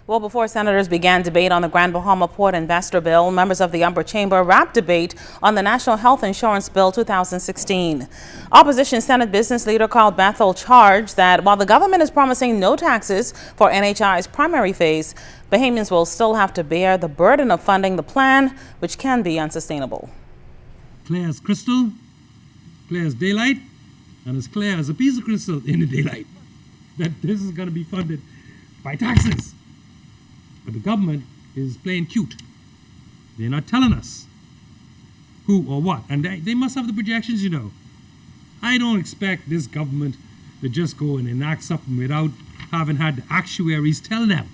Well, before senators began debate on the Grand Bahama Port Investor Bill, members of the upper chamber wrapped debate on the National Health Insurance Bill 2016. Opposition Senate business leader Carl Bethel charged that while the government is promising no taxes for NHI's primary phase, Bahamians will still have to bear the burden of funding the plan, which can be unsustainable. Clear as crystal, clear as daylight, and as clear as a piece of crystal in the daylight, that this is going to be funded by taxes. But the government is playing cute. They're not telling us who or what. And they must have the projections, you know. I don't expect this government to just go and enact something without having had the actuaries tell them.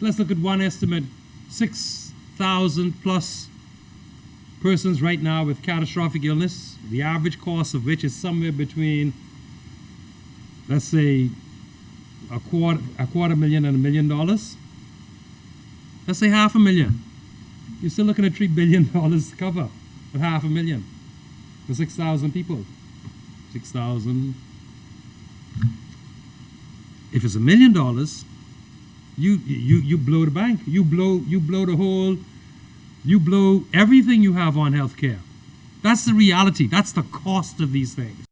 Let's look at one estimate, 6,000 plus persons right now with catastrophic illness, the average cost of which is somewhere between, let's say, a quarter million and $1 million. Let's say $500,000. You're still looking at $3 billion to cover for $500,000 for 6,000 people. 6,000. If it's $1 million, you blow the bank. You blow everything you have on healthcare. That's the reality. That's the cost of these things.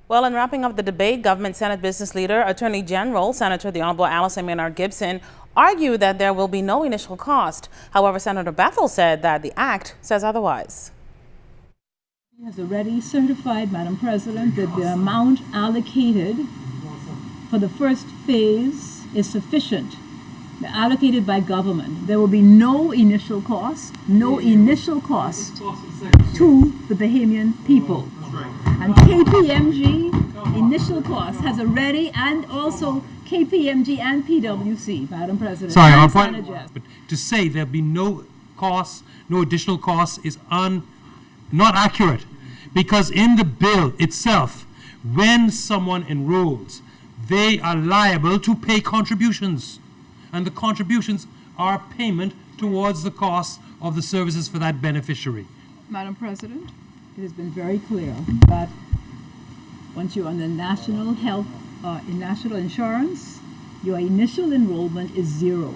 Well, in wrapping up the debate, Government Senate Business Leader, Attorney General, Senator the Honorable Allison Maynard Gibson, argued that there will be no initial cost. However, Senator Bethel said that the Act says otherwise. He has already certified, Madam President, that the amount allocated for the first phase is sufficient, allocated by government. There will be no initial cost, to the Bahamian people. And KPMG initial cost has already, and also KPMG and PwC, Madam President. Sorry, but to say there'll be no costs, no additional costs is not accurate, because in the bill itself, when someone enrolls, they are liable to pay contributions, and the contributions are payment towards the cost of the services for that beneficiary. Madam President, it has been very clear that once you're on the national health, national insurance, your initial enrollment is 0.